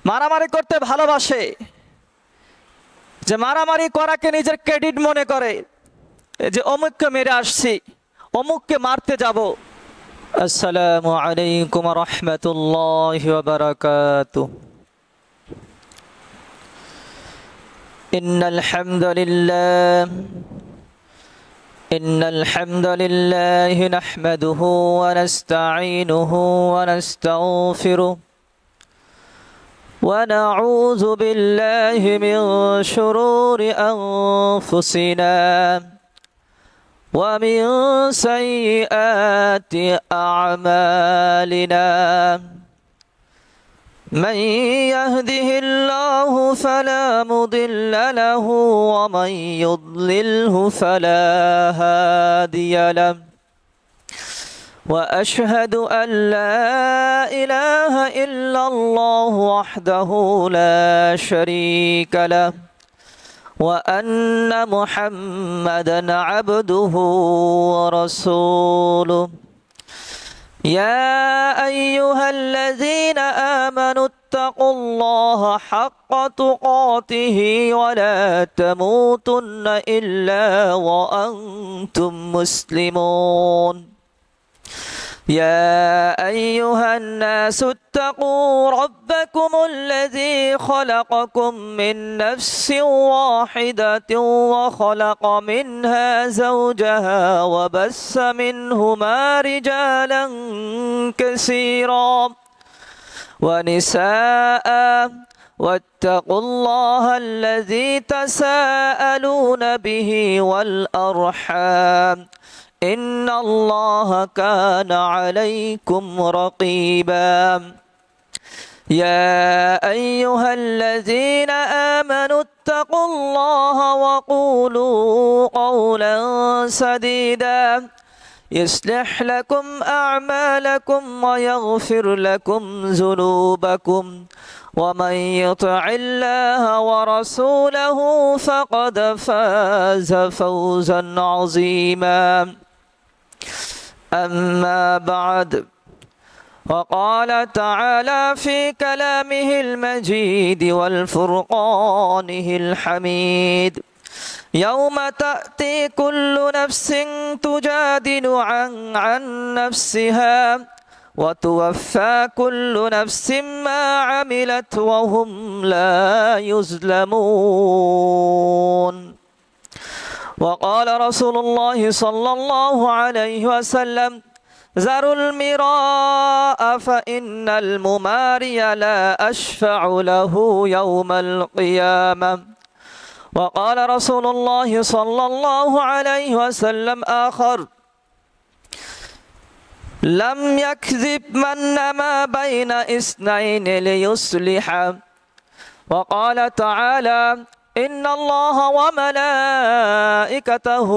মারামারি করতে ভালোবাসে, যে মারামারি করাকে নিজের ক্রেডিট মনে করে, যে অমুককে মেরে আসছি, অমুককে মারতে যাব। আসসালামু আলাইকুম ওয়া রাহমাতুল্লাহি ওয়া বারাকাতুহু। ইন্নাল হামদুলিল্লাহ নাহমাদুহু ওয়া নাস্তাঈনুহু ওয়া নাস্তাগফিরুহু ونعوذ بالله من شرور أنفسنا ومن سيئات أعمالنا من يهده الله فلا مضل له ومن يضلله فلا هادي له وأشهد أن لا إله إلا الله وحده لا شريك له وأن محمدا عبده ورسوله يا أيها الذين آمنوا اتقوا الله حق تقاته ولا تموتن إلا وأنتم مسلمون يا أيها الناس اتقوا ربكم الذي خلقكم من نفس واحدة وخلق منها زوجها وبث منهما رجالا كثيرا ونساء واتقوا الله الذي تساءلون به والأرحام إن الله كان عليكم رقيبا يا أيها الذين آمنوا اتقوا الله وقولوا قولا سديدا يصلح لكم أعمالكم ويغفر لكم ذنوبكم ومن يطع الله ورسوله فقد فاز فوزا عظيما أما بعد وقال تعالى في كلامه المجيد والفرقانه الحميد يوم تأتي كل نفس تجادل عن نفسها وتوفى كل نفس ما عملت وهم لا يظلمون وقال رسول الله صلى الله عليه وسلم ذروا المراء فإن المماري لا أشفع له يوم القيامة وقال رسول الله صلى الله عليه وسلم آخر لم يكذب من نما بين اثنين ليصلح وقال تعالى إن الله وملائكته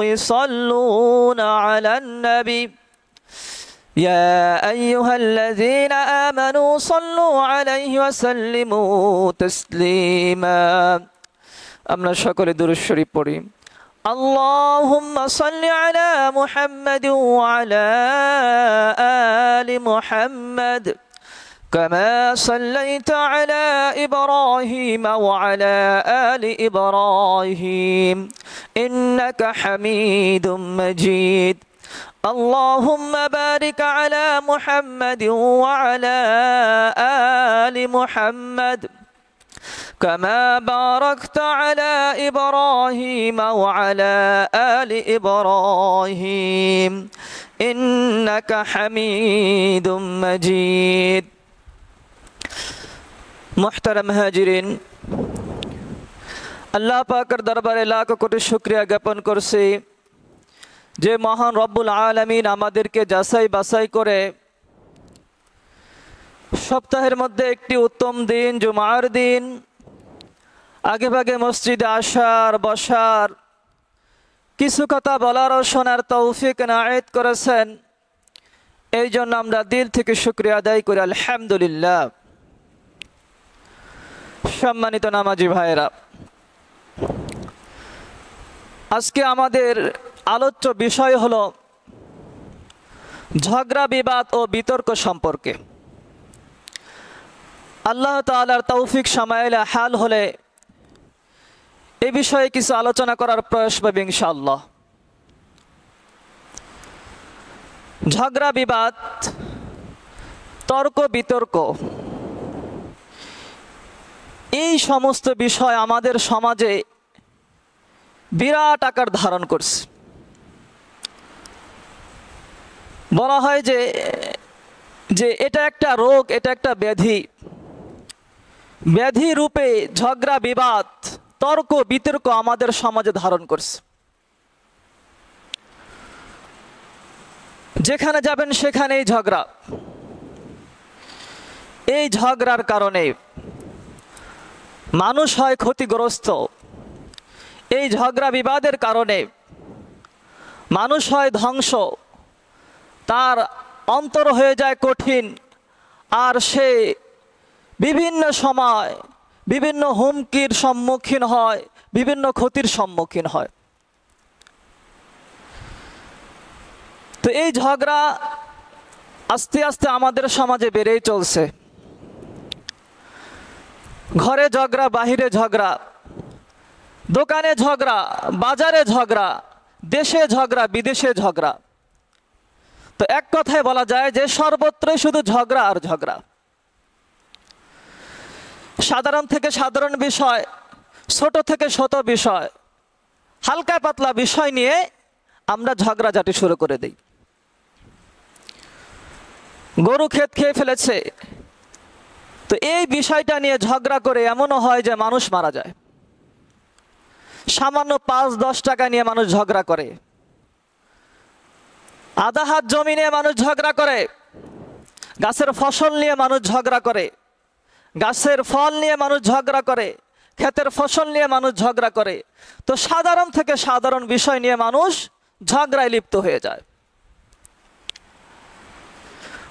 يصلون على النبي يا أيها الذين آمنوا صلوا عليه وسلموا تسليما أمنا شكر درود الشريف পড়ি اللهم صل على محمد وعلى آل محمد كما صليت على إبراهيم وعلى آل إبراهيم إنك حميد مجيد اللهم بارك على محمد وعلى آل محمد كما باركت على إبراهيم وعلى آل إبراهيم إنك حميد مجيد محترم हाजिरिन আল্লাহ পাকের দরবারে লাখ কোটি শুকরিয়া জ্ঞাপন করছি যে মহান রব্বুল আলামিন আমাদেরকে যাচাই বাছাই করে সপ্তাহের মধ্যে একটি উত্তম দিন জুমার দিন আগে ভাগে মসজিদে আসার বসার কিছু কথা বলার ও শোনার তৌফিক নায়েত করেছেন। এই জন্য আমরা দিল থেকে শুকরিয়া আদায় করি আলহামদুলিল্লাহ। সম্মানিত নামাজি ভাইরা, আজকে আমাদের আলোচ্য বিষয় হলো ঝগড়া বিবাদ ও বিতর্ক সম্পর্কে। আল্লাহ তাআলার তৌফিক সামাইলে হাল হলে এই বিষয়ে কিছু আলোচনা করার প্রয়াস পাবে ইনশাআল্লাহ। ঝগড়া বিবাদ, তর্ক বিতর্ক, এই সমস্ত বিষয় আমাদের সমাজে বিরাট আকার ধারণ করছে। বলা হয় যে এটা একটা রোগ, এটা একটা ব্যাধি। ব্যাধি রূপে ঝগড়া বিবাদ, তর্ক বিতর্ক আমাদের সমাজে ধারণ করছে। যেখানে যাবেন সেখানেই ঝগড়া। এই ঝগড়ার কারণে মানুষ হয় ক্ষতিগ্রস্ত। এই ঝগড়া বিবাদের কারণে মানুষ হয় ধ্বংস, তার অন্তর হয়ে যায় কঠিন, আর সে বিভিন্ন সময় বিভিন্ন হুমকির সম্মুখীন হয়, বিভিন্ন ক্ষতির সম্মুখীন হয়। তো এই ঝগড়া আস্তে আস্তে আমাদের সমাজে বেড়েই চলছে। ঘরে ঝগড়া, বাহিরে ঝগড়া, দোকানে ঝগড়া, বাজারে ঝগড়া, দেশে ঝগড়া, বিদেশে ঝগড়া। তো এক কথায় বলা যায় যে সর্বত্রই শুধু ঝগড়া আর ঝগড়া। সাধারণ থেকে সাধারণ বিষয়, ছোট থেকে ছোট বিষয়, হালকা পাতলা বিষয় নিয়ে আমরা ঝগড়াঝাটি শুরু করে দিই। গরু ক্ষেত খেয়ে ফেলেছে, তো এই বিষয়টা নিয়ে ঝগড়া করে এমনও হয় যে মানুষ মারা যায়। সামান্য 5-10 টাকা নিয়ে মানুষ ঝগড়া করে। আধা হাত জমি নিয়ে মানুষ ঝগড়া করে। গাছের ফসল নিয়ে মানুষ ঝগড়া করে। গাছের ফল নিয়ে মানুষ ঝগড়া করে। ক্ষেতের ফসল নিয়ে মানুষ ঝগড়া করে। তো সাধারণ থেকে সাধারণ বিষয় নিয়ে মানুষ ঝগড়ায় লিপ্ত হয়ে যায়।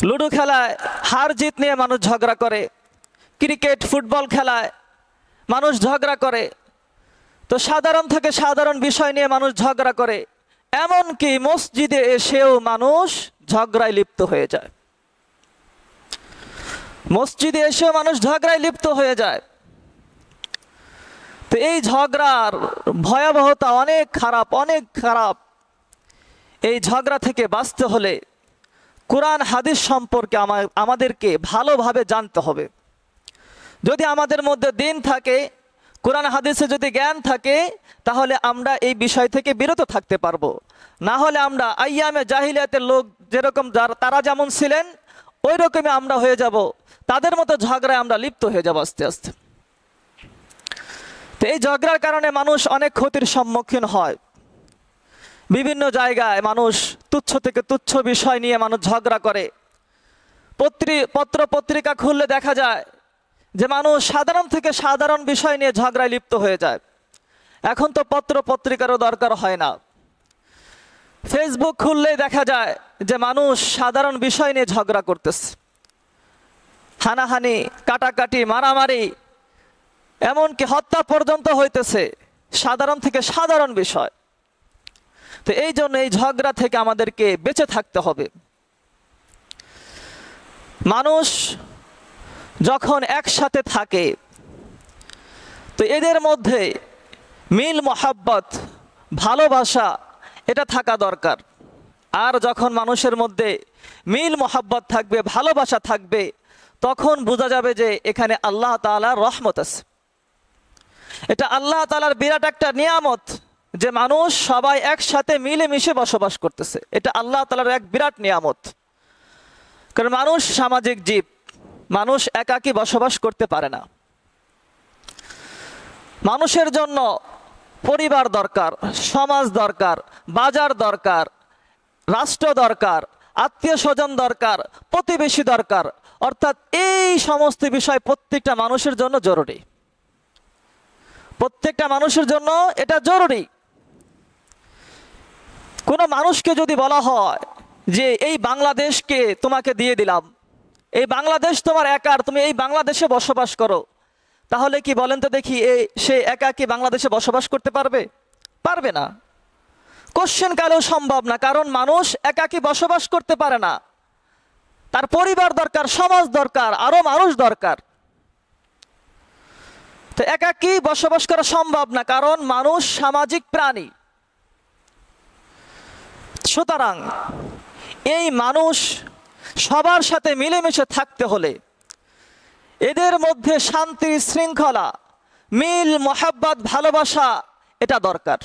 লুডো খেলায় হার জিত নিয়ে মানুষ ঝগড়া করে। ক্রিকেট, ফুটবল খেলায় মানুষ ঝগড়া করে। তো সাধারণ থেকে সাধারণ বিষয় নিয়ে মানুষ ঝগড়া করে। এমনকি মসজিদে এসেও মানুষ ঝগড়ায় লিপ্ত হয়ে যায়। মসজিদে এসেও মানুষ ঝগড়ায় লিপ্ত হয়ে যায়। তো এই ঝগড়ার ভয়াবহতা অনেক খারাপ, অনেক খারাপ। এই ঝগড়া থেকে বাঁচতে হলে কোরআন হাদিস সম্পর্কে আমাদেরকে ভালোভাবে জানতে হবে। যদি আমাদের মধ্যে দিন থাকে, কোরআন হাদিসে যদি জ্ঞান থাকে, তাহলে আমরা এই বিষয় থেকে বিরত থাকতে পারবো। না হলে আমরা আইয়ামে জাহিলিয়াতের লোক যেরকম তারা যেমন ছিলেন ওই রকমই আমরা হয়ে যাব। তাদের মতো ঝগড়ায় আমরা লিপ্ত হয়ে যাব আস্তে আস্তে। তো এই ঝগড়ার কারণে মানুষ অনেক ক্ষতির সম্মুখীন হয়। বিভিন্ন জায়গায় মানুষ তুচ্ছ থেকে তুচ্ছ বিষয় নিয়ে মানুষ ঝগড়া করে। পত্র পত্রিকা খুললে দেখা যায় যে মানুষ সাধারণ থেকে সাধারণ বিষয় নিয়ে ঝগড়ায় লিপ্ত হয়ে যায়। এখন তো পত্র পত্রিকারও দরকার হয় না। ফেসবুক খুললেই দেখা যায় যে মানুষ সাধারণ বিষয় নিয়ে ঝগড়া করতেছে। হানাহানি, কাটাকাটি, মারামারি, এমনকি হত্যা পর্যন্ত হইতেছে সাধারণ থেকে সাধারণ বিষয়। তো এই জন্য এই ঝগড়া থেকে আমাদেরকে বেঁচে থাকতে হবে। মানুষ যখন একসাথে থাকে তো এদের মধ্যে মিল মোহাব্বত, ভালোবাসা এটা থাকা দরকার। আর যখন মানুষের মধ্যে মিল মোহাব্বত থাকবে, ভালোবাসা থাকবে, তখন বোঝা যাবে যে এখানে আল্লাহ তাআলার রহমত আছে। এটা আল্লাহ তাআলার বিরাট একটা নিয়ামত যে মানুষ সবাই একসাথে মিলেমিশে বসবাস করতেছে। এটা আল্লাহ তাআলার এক বিরাট নিয়ামত। কারণ মানুষ সামাজিক জীব, মানুষ একাকী বসবাস করতে পারে না। মানুষের জন্য পরিবার দরকার, সমাজ দরকার, বাজার দরকার, রাষ্ট্র দরকার, আত্মীয় স্বজন দরকার, প্রতিবেশী দরকার। অর্থাৎ এই সমস্ত বিষয় প্রত্যেকটা মানুষের জন্য জরুরি। প্রত্যেকটা মানুষের জন্য এটা জরুরি। কোনো মানুষকে যদি বলা হয় যে এই বাংলাদেশকে তোমাকে দিয়ে দিলাম, এই বাংলাদেশ তোমার একার, তুমি এই বাংলাদেশে বসবাস করো, তাহলে কি বলেন তো দেখি সে একা কি বাংলাদেশে বসবাস করতে পারবে? পারবে না। কোশ্চেন কালেও সম্ভব না। কারণ মানুষ একাকী বসবাস করতে পারে না। তার পরিবার দরকার, সমাজ দরকার, আরো মানুষ দরকার। তো একাকী বসবাস করা সম্ভব না, কারণ মানুষ সামাজিক প্রাণী। সুতরাং এই মানুষ সবার সাথে মিলেমিশে থাকতে হলে এদের মধ্যে শান্তি, শৃঙ্খলা, মিল, মহাব্বত, ভালোবাসা এটা দরকার।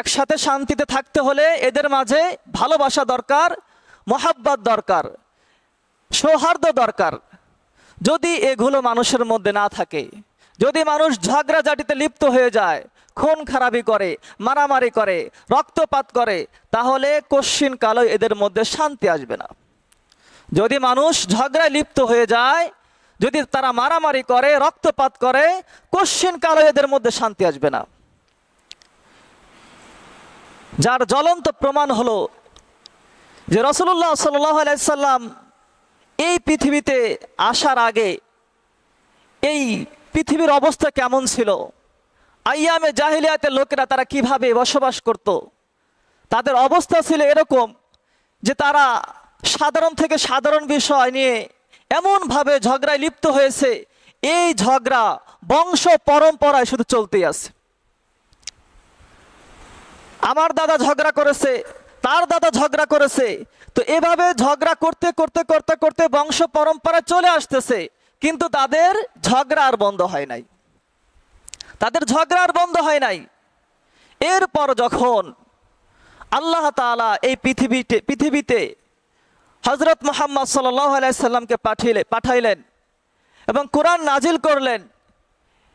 একসাথে শান্তিতে থাকতে হলে এদের মাঝে ভালোবাসা দরকার, মহাব্বত দরকার, সৌহার্দ্য দরকার। যদি এগুলো মানুষের মধ্যে না থাকে, যদি মানুষ ঝগড়াঝাটিতে লিপ্ত হয়ে যায়, খুন খারাপি করে, মারামারি করে, রক্তপাত করে, তাহলে কশ্চিন কালে এদের মধ্যে শান্তি আসবে না। যদি মানুষ ঝগড়ায় লিপ্ত হয়ে যায়, যদি তারা মারামারি করে, রক্তপাত করে, কশ্চিন কালে এদের মধ্যে শান্তি আসবে না। যার জ্বলন্ত প্রমাণ হলো যে রাসূলুল্লাহ সাল্লাল্লাহু আলাইহি সাল্লাম এই পৃথিবীতে আসার আগে এই পৃথিবীর অবস্থা কেমন ছিল, আইয়ামে জাহিলিয়াতের লোকেরা তারা কিভাবে বসবাস করত। তাদের অবস্থা ছিল এরকম যে তারা সাধারণ থেকে সাধারণ বিষয় নিয়ে এমনভাবে ঝগড়ায় লিপ্ত হয়েছে, এই ঝগড়া বংশ পরম্পরায় শুধু চলতেই আছে। আমার দাদা ঝগড়া করেছে, তার দাদা ঝগড়া করেছে, তো এভাবে ঝগড়া করতে করতে করতে করতে বংশ পরম্পরা চলে আসতেছে, কিন্তু তাদের ঝগড়া আর বন্ধ হয় নাই, তাদের ঝগড়া আর বন্ধ হয় নাই। এরপর যখন আল্লাহ তাআলা এই পৃথিবীতে হযরত মুহাম্মদ সাল্লাল্লাহু আলাইহি সাল্লামকে পাঠাইলেন এবং কোরআন নাজিল করলেন,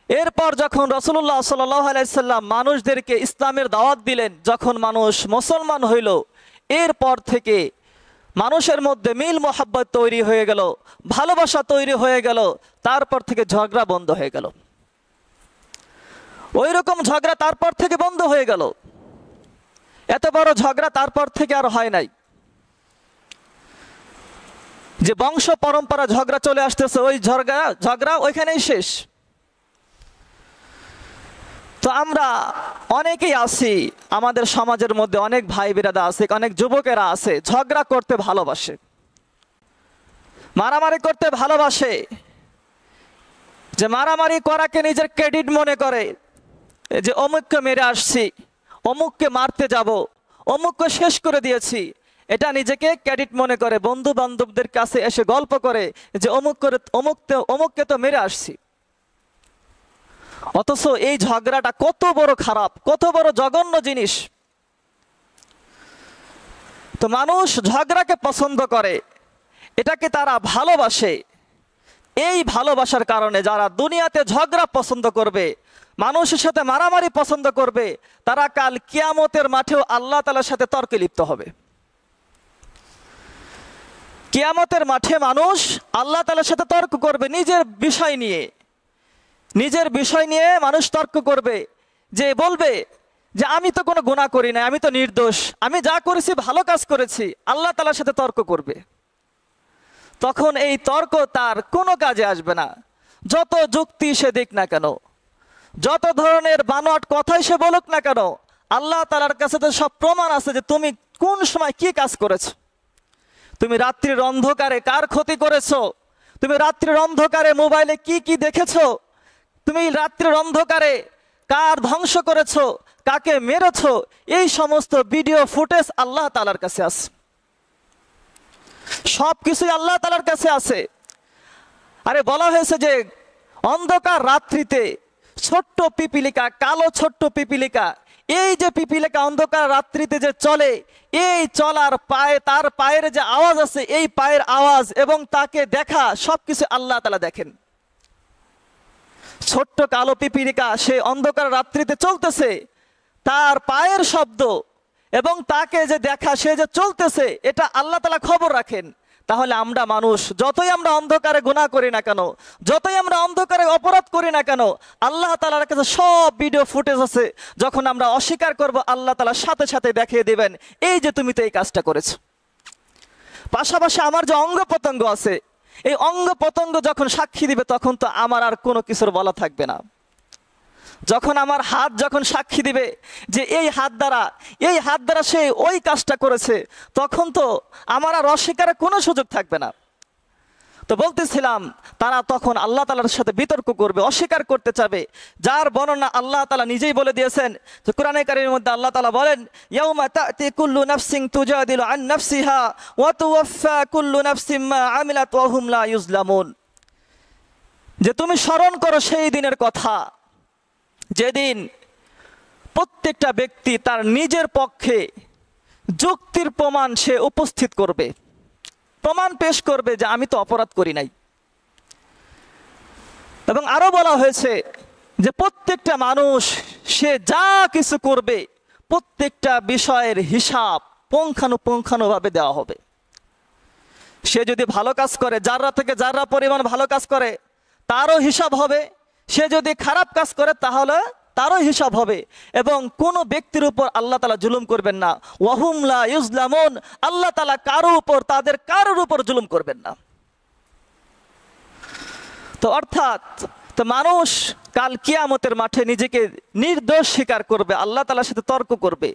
এরপর যখন রাসূলুল্লাহ সাল্লাল্লাহু আলাইহি সাল্লাম মানুষদেরকে ইসলামের দাওয়াত দিলেন, যখন মানুষ মুসলমান হইল, এরপর থেকে মানুষের মধ্যে মিল মোহাব্বত তৈরি হয়ে গেল, ভালোবাসা তৈরি হয়ে গেল, তারপর থেকে ঝগড়া বন্ধ হয়ে গেল। ওই রকম ঝগড়া তারপর থেকে বন্ধ হয়ে গেল। এত বড় ঝগড়া তারপর থেকে আর হয় নাই। যে বংশ পরম্পরা ঝগড়া চলে আসতেছে, ওই ঝগড়া ওইখানেই শেষ। তো আমরা অনেকেই আছি, আমাদের সমাজের মধ্যে অনেক ভাই বিরাদা আছে, অনেক যুবকেরা আছে, ঝগড়া করতে ভালোবাসে, মারামারি করতে ভালোবাসে। যে মারামারি করাকে নিজের ক্রেডিট মনে করে, যে অমুককে মেরে আসছি, অমুককে মারতে যাব, অমুককে শেষ করে দিয়েছি, এটা নিজেকে ক্রেডিট মনে করে। বন্ধু বান্ধবদের কাছে এসে গল্প করে যে অমুককে তো মেরে আসছি। অথচ এই ঝগড়াটা কত বড় খারাপ, কত বড় জঘন্য জিনিস। তো মানুষ ঝগড়াকে পছন্দ করে, এটাকে তারা ভালোবাসে। এই ভালোবাসার কারণে যারা দুনিয়াতে ঝগড়া পছন্দ করবে, মানুষের সাথে মারামারি পছন্দ করবে, তারা কাল কিয়ামতের মাঠেও আল্লাহ তাআলার সাথে তর্কে লিপ্ত হবে। কিয়ামতের মাঠে মানুষ আল্লাহ তাআলার সাথে তর্ক করবে নিজের বিষয় নিয়ে। নিজের বিষয় নিয়ে মানুষ তর্ক করবে, যে বলবে যে আমি তো কোনো গুনাহ করি না, আমি তো নির্দোষ, আমি যা করেছি ভালো কাজ করেছি। আল্লাহ তাআলার সাথে তর্ক করবে। তখন এই তর্ক তার কোনো কাজে আসবে না। যত যুক্তি সে দিক না কেন, যত ধরনের বানোয়াট কথাই সে বলুক না কেন, আল্লাহ তাআলার কাছে তো সব প্রমাণ আছে যে তুমি কোন সময় কি কাজ করেছো। তুমি রাত্রির অন্ধকারে কার ক্ষতি করেছো, তুমি রাত্রির অন্ধকারে মোবাইলে কি কি দেখেছো, তুমি রাত্রির অন্ধকারে কার ধ্বংস করেছো, কাকে মেরেছো, এই সমস্ত ভিডিও ফুটেজ আল্লাহ তাআলার কাছে আছে। সব কিছুই আল্লাহ তাআলার কাছে আছে। আরে বলা হয়েছে যে অন্ধকার রাত্রিতে ছোট্ট পিপিলিকা, কালো ছোট্ট পিপিলিকা, এই যে পিপিলিকা অন্ধকার রাত্রিতে যে চলে, এই চলার পায়ে, তার পায়ের যে আওয়াজ আছে, এই পায়ের আওয়াজ এবং তাকে দেখা, সবকিছু আল্লাহ তাআলা দেখেন। ছোট্ট কালো পিপিলিকা সে অন্ধকার রাত্রিতে চলতেছে, তার পায়ের শব্দ এবং তাকে যে দেখা, সে যে চলতেছে, এটা আল্লাহ তাআলা খবর রাখেন। তাহলে আমরা মানুষ যতই আমরা অন্ধকারে গুনাহ করি না কেন, যতই আমরা অন্ধকারে অপরাধ করি না কেন, আল্লাহ তাআলার কাছে সব ভিডিও ফুটেজ আছে। যখন আমরা অস্বীকার করব, আল্লাহ তাআলা সাথে সাথে দেখিয়ে দিবেন, এই যে তুমি তো এই কাজটা করেছো। পাশাপাশি আমার যে অঙ্গ প্রত্যঙ্গ আছে, এই অঙ্গ প্রত্যঙ্গ যখন সাক্ষী দিবে, তখন তো আমার আর কোনো কিছুর বলা থাকবে না। যখন আমার হাত যখন সাক্ষী দিবে যে এই হাত দ্বারা সে ওই কাজটা করেছে, তখন তো আমার আর অস্বীকারের কোনো সুযোগ থাকবে না। তো বলতেছিলাম তারা তখন আল্লাহ তাআলার সাথে বিতর্ক করবে, অস্বীকার করতে চাবে, যার বর্ণনা আল্লাহ তাআলা নিজেই বলে দিয়েছেন। যে কোরআনে কারীমের মধ্যে আল্লাহ তাআলা বলেন, ইয়াউমা তা'তি কুল্লু নাফসিন তুজাদিলু আন নাফসিহা ওয়া তুওয়াফফা কুল্লু নাফসিন মা আমিলাত ওয়া হুম লা ইউজলামুন। যে তুমি স্মরণ করো সেই দিনের কথা, যেদিন প্রত্যেকটা ব্যক্তি তার নিজের পক্ষে যুক্তির প্রমাণ সে উপস্থিত করবে, প্রমাণ পেশ করবে যে আমি তো অপরাধ করি নাই। এবং আরো বলা হয়েছে যে প্রত্যেকটা মানুষ সে যা কিছু করবে প্রত্যেকটা বিষয়ের হিসাব পুঙ্খানুপুঙ্খানুভাবে দেওয়া হবে। সে যদি ভালো কাজ করে, যাররা থেকে যাররা পরিমাণ ভালো কাজ করে তারও হিসাব হবে, সে যদি খারাপ কাজ করে তাহলে তারও হিসাব হবে। এবং কোনো ব্যক্তির উপর আল্লাহ তাআলা জুলুম করবেন না। ওয়াহুম লা ইউজলামুন, আল্লাহ তাআলা কারো উপর তাদের কারোর উপর জুলুম করবেন না। তো অর্থাৎ তো মানুষ কাল কিয়ামতের মাঠে নিজেকে নির্দোষ স্বীকার করবে, আল্লাহ তাআলার সাথে তর্ক করবে।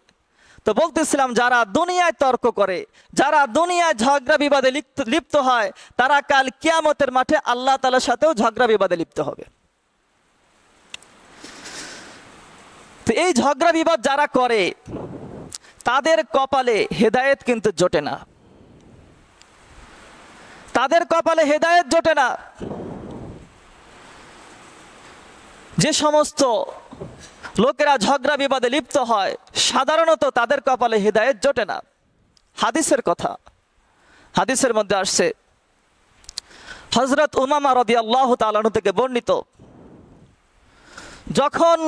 তো বলতেছিলাম যারা দুনিয়ায় তর্ক করে, যারা দুনিয়ায় ঝগড়া বিবাদে লিপ্ত হয়, তারা কাল কিয়ামতের মাঠে আল্লাহ তাআলার সাথেও ঝগড়া বিবাদে লিপ্ত হবে। তো এই ঝগড়া বিবাদ যারা করে তাদের কপালে হেদায়েত কিন্তু জোটে না, তাদের কপালে হেদায়েত জোটে না। যে সমস্ত লোকেরা ঝগড়া বিবাদে লিপ্ত হয় সাধারণত তাদের কপালে হেদায়েত জোটে না। হাদিসের কথা, হাদিসের মধ্যে আসছে, হযরত উমামা রাদিয়াল্লাহু তাআলা আনহু থেকে বর্ণিত, যখন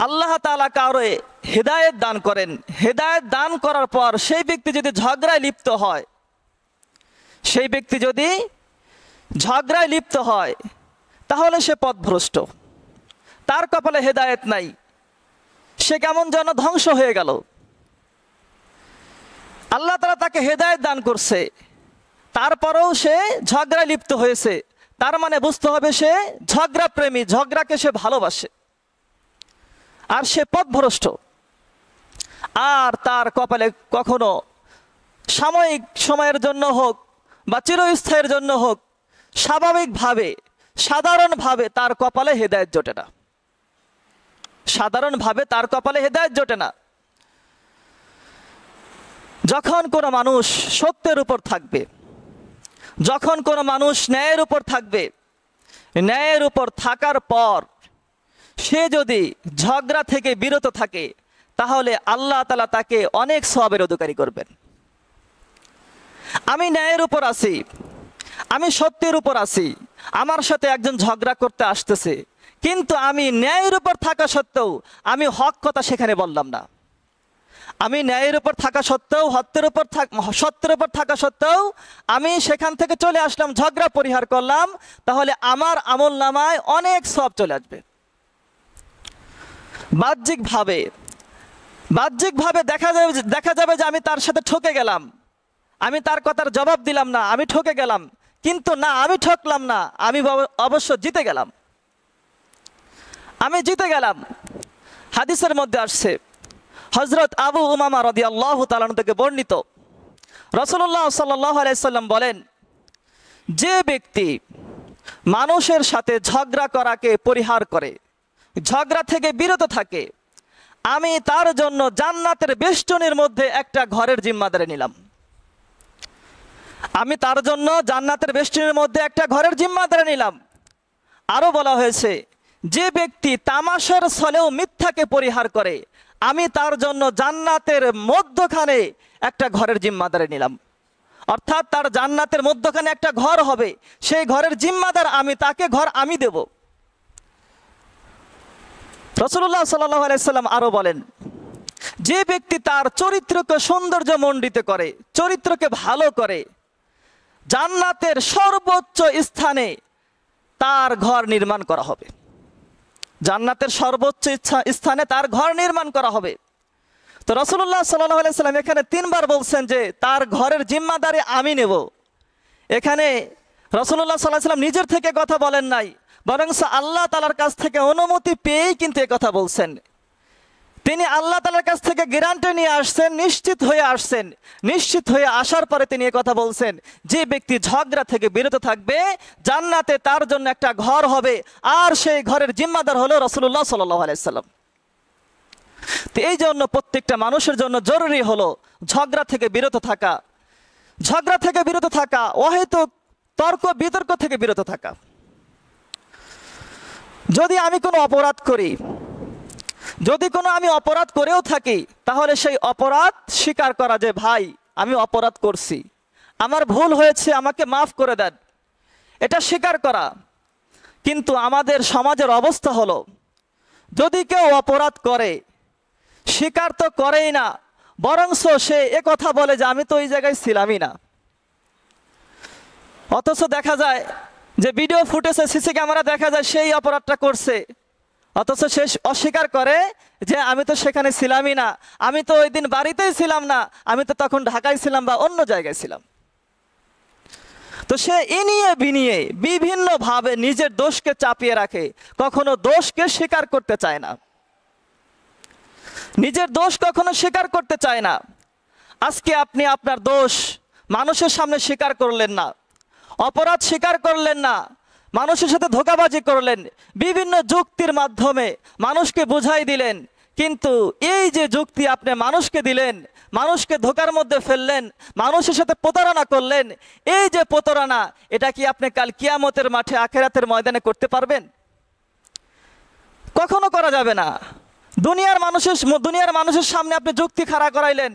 আল্লাহ তাআলা কাউকে হেদায়েত দান করেন, হেদায়েত দান করার পর সেই ব্যক্তি যদি ঝগড়ায় লিপ্ত হয়, সেই ব্যক্তি যদি ঝগড়ায় লিপ্ত হয় তাহলে সে পথভ্রষ্ট, তার কপালে হেদায়েত নাই, সে কেমন যেন ধ্বংস হয়ে গেল। আল্লাহ তাআলা তাকে হেদায়েত দান করছে, তারপরেও সে ঝগড়ায় লিপ্ত হয়েছে, তার মানে বুঝতে হবে সে ঝগড়া প্রেমী, ঝগড়াকে সে ভালোবাসে, আর সে পথভ্রষ্ট। আর তার কপালে কখনো সাময়িক সময়ের জন্য হোক বা চিরস্থায়ীর জন্য হোক, স্বাভাবিকভাবে সাধারণভাবে তার কপালে হেদায়েত জোটে না, সাধারণভাবে তার কপালে হেদায়েত জোটে না। যখন কোনো মানুষ সত্যের উপর থাকবে, যখন কোনো মানুষ ন্যায়ের উপর থাকবে, ন্যায়ের উপর থাকার পর সে যদি ঝগড়া থেকে বিরত থাকে তাহলে আল্লাহ তাআলা তাকে অনেক সওয়াবের অধিকারী করবেন। আমি ন্যায়ের উপর আছি, আমি সত্যের উপর আছি, আমার সাথে একজন ঝগড়া করতে আসতেছে, কিন্তু আমি ন্যায়ের উপর থাকা সত্ত্বেও আমি হক কথা সেখানে বললাম না। আমি ন্যায়ের উপর থাকা সত্ত্বেও, সত্যের উপর থাকা সত্ত্বেও আমি সেখান থেকে চলে আসলাম, ঝগড়া পরিহার করলাম, তাহলে আমার আমল নামায় অনেক সওয়াব চলে আসবে। বাহ্যিকভাবে দেখা যাবে যে আমি তার সাথে ঠকে গেলাম, আমি তার কথার জবাব দিলাম না, আমি ঠকে গেলাম, কিন্তু না, আমি ঠকলাম না, আমি অবশ্য জিতে গেলাম, আমি জিতে গেলাম। হাদিসের মধ্যে আসছে, হযরত আবু উমামা রাদিয়াল্লাহু তাআলা থেকে বর্ণিত, রাসূলুল্লাহ সাল্লাল্লাহু আলাইহি সাল্লাম বলেন, যে ব্যক্তি মানুষের সাথে ঝগড়া করাকে পরিহার করে, ঝগড়া থেকে বিরত থাকে, আমি তার জন্য জান্নাতের বেষ্টনীর মধ্যে একটা ঘরের জিম্মাদারি নিলাম। আমি তার জন্য জান্নাতের বেষ্টনীর মধ্যে একটা ঘরের জিম্মাদারি নিলাম। আরো বলা হয়েছে, যে ব্যক্তি তামাশার ছলেও মিথ্যাকে পরিহার করে, আমি তার জন্য জান্নাতের মধ্যখানে একটা ঘরের জিম্মাদারি নিলাম। অর্থাৎ তার জান্নাতের মধ্যখানে একটা ঘর হবে, সেই ঘরের জিম্মাদার আমি, তাকে ঘর আমি দেব। রাসূলুল্লাহ সাল্লাল্লাহু আলাইহি সাল্লাম আরো বলেন, যে ব্যক্তি তার চরিত্রকে সৌন্দর্য মণ্ডিত করে, চরিত্রকে ভালো করে, জান্নাতের সর্বোচ্চ স্থানে তার ঘর নির্মাণ করা হবে, জান্নাতের সর্বোচ্চ স্থানে তার ঘর নির্মাণ করা হবে। তো রাসূলুল্লাহ সাল্লাল্লাহু আলাইহি সাল্লাম এখানে তিনবার বলছেন যে তার ঘরের জিম্মাদারি আমি নেব। এখানে রাসূলুল্লাহ সাল্লাল্লাহু আলাইহি সাল্লাম নিজের থেকে কথা বলেন নাই, বরং আল্লাহ তাআলার কাছ থেকে অনুমতি পেয়েই কিন্তু এই কথা বলছেন। তিনি আল্লাহ তাআলার কাছ থেকে গ্যারান্টি নিয়ে আসছেন, নিশ্চিত হয়ে আসছেন। নিশ্চিত হয়ে আসার পরে তিনি কথা বলছেন, যে ব্যক্তি ঝগড়া থেকে বিরত থাকবে জান্নাতে তার জন্য একটা ঘর হবে, আর সেই ঘরের জিম্মাদার হলো রাসূলুল্লাহ সাল্লাল্লাহু আলাইহি সাল্লাম। তো এই জন্য প্রত্যেকটা মানুষের জন্য জরুরি হলো ঝগড়া থেকে বিরত থাকা, ঝগড়া থেকে বিরত থাকা, অহেতুক তর্ক বিতর্ক থেকে বিরত থাকা। যদি আমি কোনো অপরাধ করি, যদি কোনো আমি অপরাধ করেও থাকি, তাহলে সেই অপরাধ স্বীকার করা যে ভাই আমি অপরাধ করছি, আমার ভুল হয়েছে, আমাকে মাফ করে দেন, এটা স্বীকার করা। কিন্তু আমাদের সমাজের অবস্থা হলো, যদি কেউ অপরাধ করে স্বীকার তো করেই না, বরংস সে কথা বলে যে আমি তো ওই জায়গায় ছিলামই না। অথচ দেখা যায় যে ভিডিও ফুটেজে, সিসি ক্যামেরা দেখা যায় সেই অপরাধটা করছে, অথচ সে অস্বীকার করে যে আমি তো সেখানে ছিলামই না, আমি তো ওই দিন বাড়িতেই ছিলাম না, আমি তো তখন ঢাকায় ছিলাম বা অন্য জায়গায় ছিলাম। তো সে ইনিয়ে বিনিয়ে বিভিন্নভাবে নিজের দোষকে চাপিয়ে রাখে, কখনো দোষকে স্বীকার করতে চায় না, নিজের দোষ কখনো স্বীকার করতে চায় না। আজকে আপনি আপনার দোষ মানুষের সামনে স্বীকার করলেন না, অপরাধ স্বীকার করলেন না, মানুষের সাথে ধোঁকাবাজি করলেন, বিভিন্ন যুক্তির মাধ্যমে মানুষকে বুঝাই দিলেন। কিন্তু এই যে যুক্তি আপনি মানুষকে দিলেন, মানুষকে ধোঁকার মধ্যে ফেললেন, মানুষের সাথে প্রতারণা করলেন, এই যে প্রতারণা, এটা কি আপনি কাল কিয়ামতের মাঠে আখিরাতের ময়দানে করতে পারবেন? কখনো করা যাবে না। দুনিয়ার মানুষের সামনে আপনি যুক্তি খাড়া করাইলেন,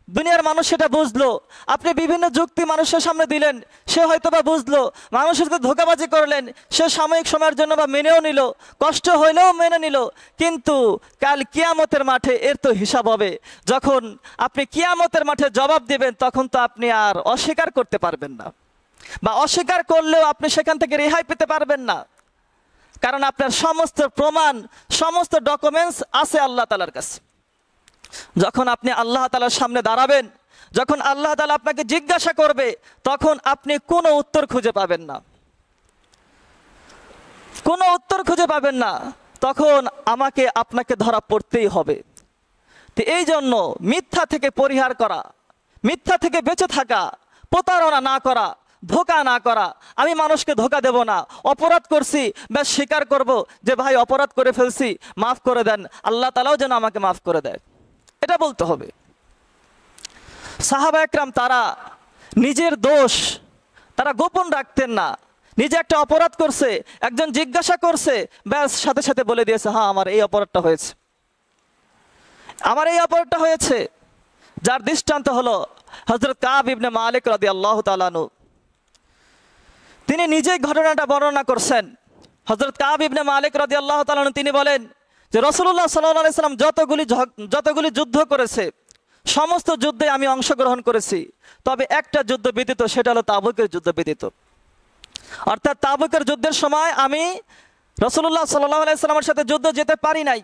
দুনিয়ার মানুষ সেটা বুঝলো, আপনি বিভিন্ন যুক্তি মানুষের সামনে দিলেন, সে হয়তো বা বুঝলো, মানুষের সাথে ধোঁকাবাজি করলেন, সে সাময়িক সময়ের জন্য বা মেনেও নিল, কষ্ট হইলেও মেনে নিল, কিন্তু কাল কিয়ামতের মাঠে এর তো হিসাব হবে। যখন আপনি কিয়ামতের মাঠে জবাব দিবেন, তখন তো আপনি আর অস্বীকার করতে পারবেন না, বা অস্বীকার করলেও আপনি সেখান থেকে রেহাই পেতে পারবেন না, কারণ আপনার সমস্ত প্রমাণ, সমস্ত ডকুমেন্টস আছে আল্লাহ তাআলার কাছে। যখন আপনি আল্লাহ তাআলার সামনে দাঁড়াবেন, যখন আল্লাহ তাআলা আপনাকে জিজ্ঞাসা করবে, তখন আপনি কোনো উত্তর খুঁজে পাবেন না, কোনো উত্তর খুঁজে পাবেন না, তখন আমাকে আপনাকে ধরা পড়তেই হবে। তো এই জন্য মিথ্যা থেকে পরিহার করা, মিথ্যা থেকে বেঁচে থাকা, প্রতারণা না করা, ধোঁকা না করা। আমি মানুষকে ধোঁকা দেব না, অপরাধ করছি ব্যাস স্বীকার করব যে ভাই অপরাধ করে ফেলছি, মাফ করে দেন, আল্লাহ তাআলাও যেন আমাকে মাফ করে দেয়, এটা বলতে হবে। সাহাবা একরাম তারা নিজের দোষ তারা গোপন রাখতেন না। নিজে একটা অপরাধ করছে, একজন জিজ্ঞাসা করছে, ব্যাস সাথে সাথে বলে দিয়েছে, হ্যাঁ আমার এই অপরাধটা হয়েছে, আমার এই অপরাধটা হয়েছে। যার দৃষ্টান্ত হলো হযরত কাব ইবনে মালিক রাদিয়াল্লাহু তাআলা আনহু। তিনি নিজেই ঘটনাটা বর্ণনা করছেন। হযরত কাব ইবনে মালিক রাদিয়াল্লাহু তাআলা আনহু তিনি বলেন যে রাসূলুল্লাহ সাল্লাল্লাহু আলাইহি সাল্লাম যতগুলি যুদ্ধ করেছে, সমস্ত যুদ্ধে আমি অংশগ্রহণ করেছি, তবে একটা যুদ্ধ ব্যতীত, সেটা হলো তাবুকের যুদ্ধ ব্যতীত। অর্থাৎ তাবুকের যুদ্ধের সময় আমি রাসূলুল্লাহ সাল্লাল্লাহু আলাইহি সাল্লামের সাথে যুদ্ধ যেতে পারি নাই।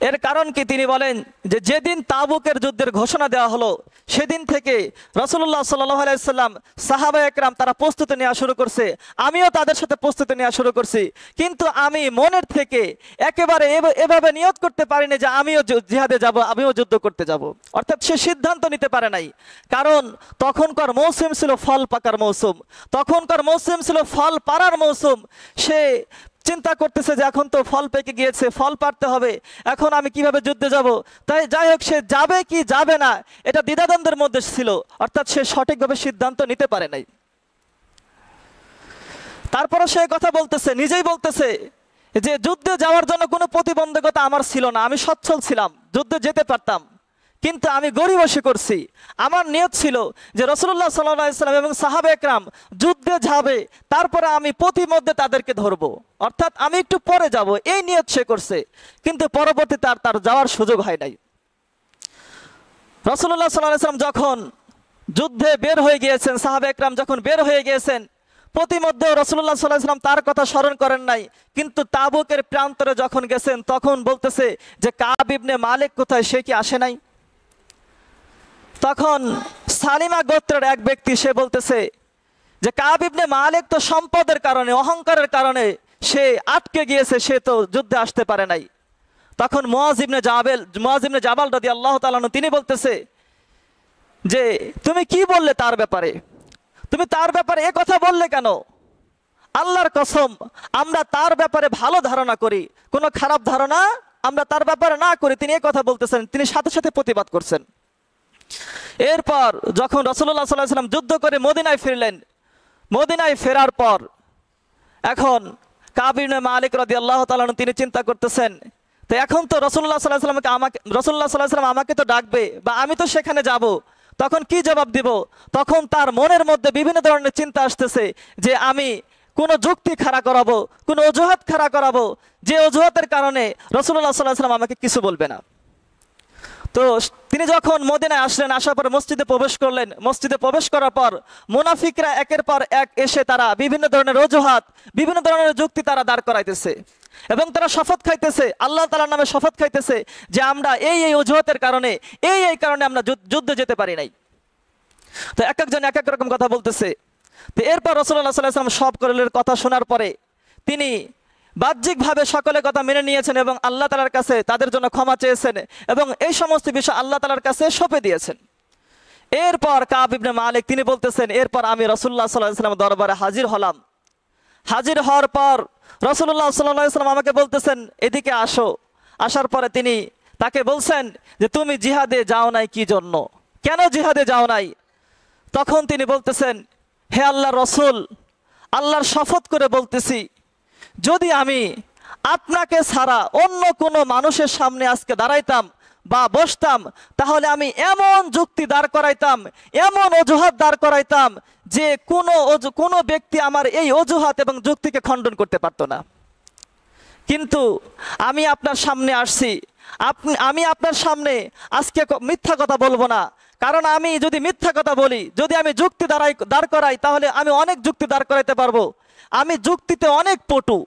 এর কারণ কি? তিনি বলেন যে যেদিন তাবুকের যুদ্ধের ঘোষণা দেওয়া হলো, সেদিন থেকে রাসূলুল্লাহ সাল্লাল্লাহু আলাইহি সাল্লাম, সাহাবা একরাম তারা প্রস্তুতি নেওয়া শুরু করছে, আমিও তাদের সাথে প্রস্তুতি নেওয়া শুরু করছি। কিন্তু আমি মনের থেকে একেবারে এভাবে নিয়ত করতে পারিনি যে আমিও জিহাদে যাব, আমিও যুদ্ধ করতে যাব। অর্থাৎ সে সিদ্ধান্ত নিতে পারে নাই, কারণ তখনকার মৌসুম ছিল ফল পাকার মৌসুম, তখনকার মৌসুম ছিল ফল পাড়ার মৌসুম। সে চিন্তা করতেছে যে এখন তো ফল পেকে গিয়েছে, ফল পাড়তে হবে, এখন আমি কিভাবে যুদ্ধে যাব। তাই যাই হোক, সে যাবে কি যাবে না এটা দ্বিধাদ্বন্দ্বের মধ্যে ছিল, অর্থাৎ সে সঠিকভাবে সিদ্ধান্ত নিতে পারে নাই। তারপরে সে কথা বলতেছে, নিজেই বলতেছে যে যুদ্ধে যাওয়ার জন্য কোনো প্রতিবন্ধকতা আমার ছিল না, আমি সচ্ছল ছিলাম, যুদ্ধে যেতে পারতাম, কিন্তু আমি গরিবসী করছি। আমার নিয়ত ছিল যে রাসূলুল্লাহ সাল্লাল্লাহু আলাইহি সাল্লাম এবং সাহাবা একরাম যুদ্ধে যাবে, তারপরে আমি প্রতিমধ্যে তাদেরকে ধরবো, অর্থাৎ আমি একটু পরে যাব, এই নিয়ত সে করছে। কিন্তু পরবর্তীতে তার যাওয়ার সুযোগ হয় নাই। রাসূলুল্লাহ সাল্লাল্লাহু আলাইহি সাল্লাম যখন যুদ্ধে বের হয়ে গিয়েছেন, সাহাবা একরাম যখন বের হয়ে গিয়েছেন, প্রতিমধ্যে রাসূলুল্লাহ সাল্লাল্লাহু আলাইহি সাল্লাম তার কথা স্মরণ করেন নাই। কিন্তু তাবুকের প্রান্তরে যখন গেছেন, তখন বলতেছে যে কাব ইবনে মালিক কোথায়, সে কি আসে নাই? তখন সালিমা গোত্রের এক ব্যক্তি সে বলতেছে যে কাব ইবনে মালিক তো সম্পদের কারণে, অহংকারের কারণে সে আটকে গিয়েছে, সে তো যুদ্ধে আসতে পারে নাই। তখন মুআজ ইবনে জাবাল রাদিয়াল্লাহু তাআলা আনহু তিনি বলতেছে যে তুমি কি বললে তার ব্যাপারে, তুমি তার ব্যাপারে এ কথা বললে কেন? আল্লাহর কসম আমরা তার ব্যাপারে ভালো ধারণা করি, কোনো খারাপ ধারণা আমরা তার ব্যাপারে না করি। তিনি এই কথা বলতেছেন, তিনি সাথে সাথে প্রতিবাদ করছেন। এরপর যখন রাসূলুল্লাহ সাল্লাল্লাহু আলাইহি ওয়াসাল্লাম যুদ্ধ করে মদিনায় ফিরলেন, মদিনায় ফেরার পর এখন কাব ইবনে মালিক রাদিয়াল্লাহু তাআলা আনহু তিনি চিন্তা করতেছেন, তো এখন তো রাসূলুল্লাহ সাল্লাল্লাহু আলাইহি ওয়াসাল্লাম আমাকে তো ডাকবে বা আমি তো সেখানে যাব, তখন কি জবাব দিব? তখন তার মনের মধ্যে বিভিন্ন ধরনের চিন্তা আসতেছে যে আমি কোনো যুক্তি খাড়া করাবো, কোনো অজুহাত খাড়া করাবো, যে অজুহাতের কারণে রাসূলুল্লাহ সাল্লাল্লাহু আলাইহি ওয়াসাল্লাম আমাকে কিছু বলবে না। তো তিনি যখন মদিনায় আসলেন, আসার পর মসজিদে প্রবেশ করলেন। মসজিদে প্রবেশ করার পর মুনাফিকরা একের পর এক এসে তারা বিভিন্ন ধরনের অজুহাত, বিভিন্ন ধরনের যুক্তি তারা দাঁড় করাইতেছে এবং তারা শপথ খাইতেছে, আল্লাহ তাআলার নামে শপথ খাইতেছে যে আমরা এই অজুহাতের কারণে এই কারণে আমরা যুদ্ধে যেতে পারি নাই। তো এক একজন এক এক রকম কথা বলতেছে। তো এরপর রাসূলুল্লাহ সাল্লাল্লাহু আলাইহি ওয়াসাল্লাম সব সকলের কথা শোনার পরে তিনি বাহ্যিকভাবে সকলের কথা মেনে নিয়েছেন এবং আল্লাহ তাআলার কাছে তাদের জন্য ক্ষমা চেয়েছেন এবং এই সমস্ত বিষয় আল্লাহ তাআলার কাছে সঁপে দিয়েছেন। এরপর কাব ইবনে মালিক তিনি বলতেছেন, এরপর আমি রাসূলুল্লাহ সাল্লাল্লাহু আলাইহি ওয়াসাল্লামের দরবারে হাজির হলাম। হাজির হওয়ার পর রাসূলুল্লাহ সাল্লাল্লাহু আলাইহি ওয়াসাল্লাম আমাকে বলতেছেন এদিকে আসো। আসার পরে তিনি তাকে বলছেন যে তুমি জিহাদে যাও নাই কি জন্য, কেন জিহাদে যাও নাই? তখন তিনি বলতেছেন, হে আল্লাহর রাসূল, আল্লাহর শপথ করে বলতেছি যদি আমি আপনাকে ছাড়া অন্য কোনো মানুষের সামনে আজকে দাঁড়াইতাম বা বসতাম, তাহলে আমি এমন যুক্তি দাঁড় করাইতাম, এমন অজুহাত দাঁড় করাইতাম যে কোনো ব্যক্তি আমার এই অজুহাত এবং যুক্তিকে খণ্ডন করতে পারতো না। কিন্তু আমি আপনার সামনে আসছি, আমি আপনার সামনে আজকে মিথ্যা কথা বলবো না, কারণ আমি যদি মিথ্যা কথা বলি, যদি আমি যুক্তি দাঁড় করাই, তাহলে আমি অনেক যুক্তি দাঁড় করাইতে পারবো। আমি যুক্তিতে অনেক পটু,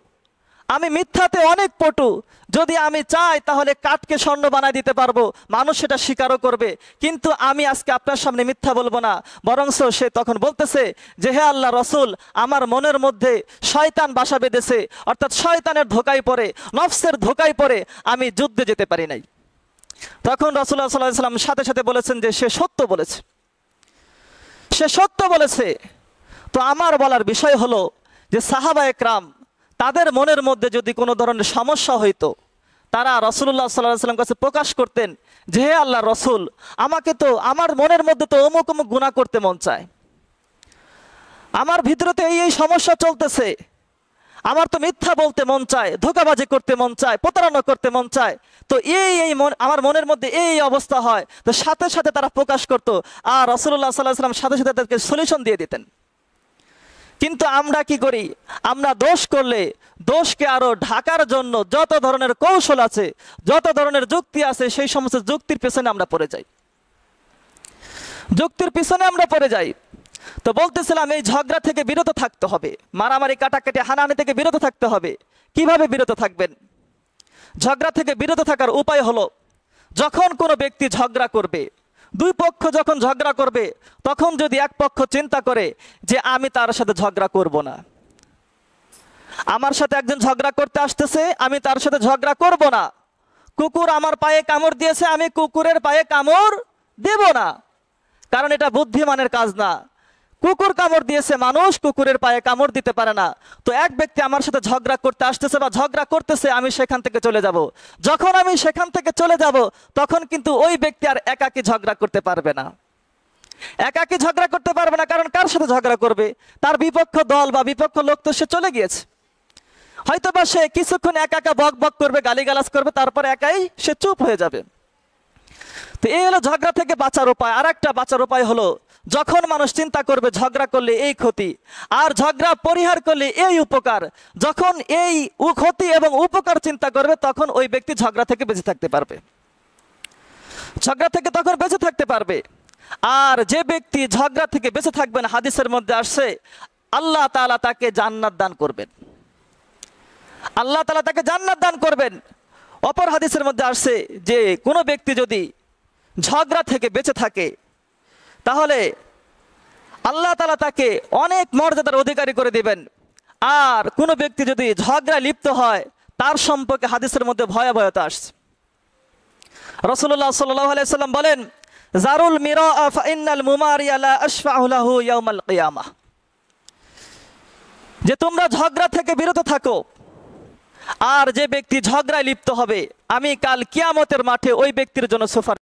আমি মিথ্যাতে অনেক পটু। যদি আমি চাই তাহলে কাঠকে স্বর্ণ বানাই দিতে পারবো, মানুষ সেটা স্বীকারও করবে। কিন্তু আমি আজকে আপনার সামনে মিথ্যা বলবো না। বরংস সে তখন বলতেছে যে হে আল্লাহ রাসূল, আমার মনের মধ্যে শয়তান বাসা বেঁধেছে, অর্থাৎ শয়তানের ধোকায় পড়ে, নফসের ধোকায় পড়ে আমি যুদ্ধে যেতে পারি নাই। তখন রাসূলুল্লাহ সাল্লাল্লাহু আলাইহি ওয়াসাল্লাম সাথে সাথে বলেছেন যে সে সত্য বলেছে, সে সত্য বলেছে। তো আমার বলার বিষয় হলো যে সাহাবায়ে কেরাম তাদের মনের মধ্যে যদি কোনো ধরনের সমস্যা হইতো, তারা রাসূলুল্লাহ সাল্লাল্লাহু আলাইহি ওয়াসাল্লাম কাছে প্রকাশ করতেন যে হে আল্লাহর রাসূল, আমাকে তো আমার মনের মধ্যে তো অমুক অমুক গুনাহ করতে মন চায়, আমার ভিতরে তো এই সমস্যা চলতেছে, আমার তো মিথ্যা বলতে মন চায়, ধোঁকাবাজি করতে মন চায়, প্রতারণা করতে মন চায়, তো আমার মনের মধ্যে এই অবস্থা হয়। তো সাথে সাথে তারা প্রকাশ করতো আর রাসূলুল্লাহ সাল্লাল্লাহু আলাইহি ওয়াসাল্লাম সাথে সাথে তাদেরকে সলিউশন দিয়ে দিতেন। কিন্তু আমরা কি করি? আমরা দোষ করলে দোষকে আরো ঢাকার জন্য যত ধরনের কৌশল আছে, যত ধরনের যুক্তি আছে, সেই সমস্ত যুক্তির পেছনে আমরা পড়ে যাই, যুক্তির পিছনে আমরা পড়ে যাই। তো বলতেছিলাম এই ঝগড়া থেকে বিরত থাকতে হবে, মারামারি কাটাকাটি হানাহানি থেকে বিরত থাকতে হবে। কিভাবে বিরত থাকবেন? ঝগড়া থেকে বিরত থাকার উপায় হলো, যখন কোনো ব্যক্তি ঝগড়া করবে, দুই পক্ষ যখন ঝগড়া করবে, তখন যদি এক পক্ষ চিন্তা করে যে আমি তার সাথে ঝগড়া করব না, আমার সাথে একজন ঝগড়া করতে আসতেছে, আমি তার সাথে ঝগড়া করব না, কুকুর আমার পায়ে কামড় দিয়েছে, আমি কুকুরের পায়ে কামড় দেব না, কারণ এটা বুদ্ধিমানের কাজ না। কুকুর কামড় দিয়েছে, মানুষ কুকুরের পায়ে কামড় দিতে পারে না। তো এক ব্যক্তি আমার সাথে ঝগড়া করতে আসতেছে বা ঝগড়া করতেছে, আমি সেখান থেকে চলে যাব। যখন আমি সেখান থেকে চলে যাব, তখন কিন্তু ওই ব্যক্তি আর একাকী ঝগড়া করতে পারবে না, একাকী ঝগড়া করতে পারবে না। কারণ কার সাথে ঝগড়া করবে? তার বিপক্ষ দল বা বিপক্ষ লোক তো সে চলে গিয়েছে। হয়তোবা সে কিছুক্ষণ একা একা বক বক করবে, গালিগালাজ করবে, তারপর একাই সে চুপ হয়ে যাবে। তো এই হলো ঝগড়া থেকে বাঁচার উপায়। আর একটা বাঁচার উপায় হলো, যখন মানুষ চিন্তা করবে ঝগড়া করলে এই ক্ষতি আর ঝগড়া পরিহার করলে এই উপকার, যখন এই ক্ষতি এবং উপকার চিন্তা করবে, তখন ওই ব্যক্তি ঝগড়া থেকে বেঁচে থাকতে পারবে, ঝগড়া থেকে তখন বেঁচে থাকতে পারবে। আর যে ব্যক্তি ঝগড়া থেকে বেঁচে থাকবেন, হাদিসের মধ্যে আসছে আল্লাহ তাআলা তাকে জান্নাত দান করবেন, আল্লাহ তাআলা তাকে জান্নাত দান করবেন। অপর হাদিসের মধ্যে আসছে যে কোনো ব্যক্তি যদি ঝগড়া থেকে বেঁচে থাকে, তাহলে আল্লাহ তাআলা তাকে অনেক মর্যাদার অধিকারী করে দিবেন। আর কোনো ব্যক্তি যদি ঝগড়ায় লিপ্ত হয়, তার সম্পর্কে হাদিসের মধ্যে ভয়াবহতা আসছে। রাসূলুল্লাহ সাল্লাল্লাহু আলাইহি সাল্লাম বলেন, জারুল মিরাআ ফাইন্নাল মুমারিয়া লা আশফাউ লাহু ইয়াউমাল কিয়ামাহ, যে তোমরা ঝগড়া থেকে বিরত থাকো, আর যে ব্যক্তি ঝগড়ায় লিপ্ত হবে আমি কাল কিয়ামতের মাঠে ওই ব্যক্তির জন্য সুপারিশ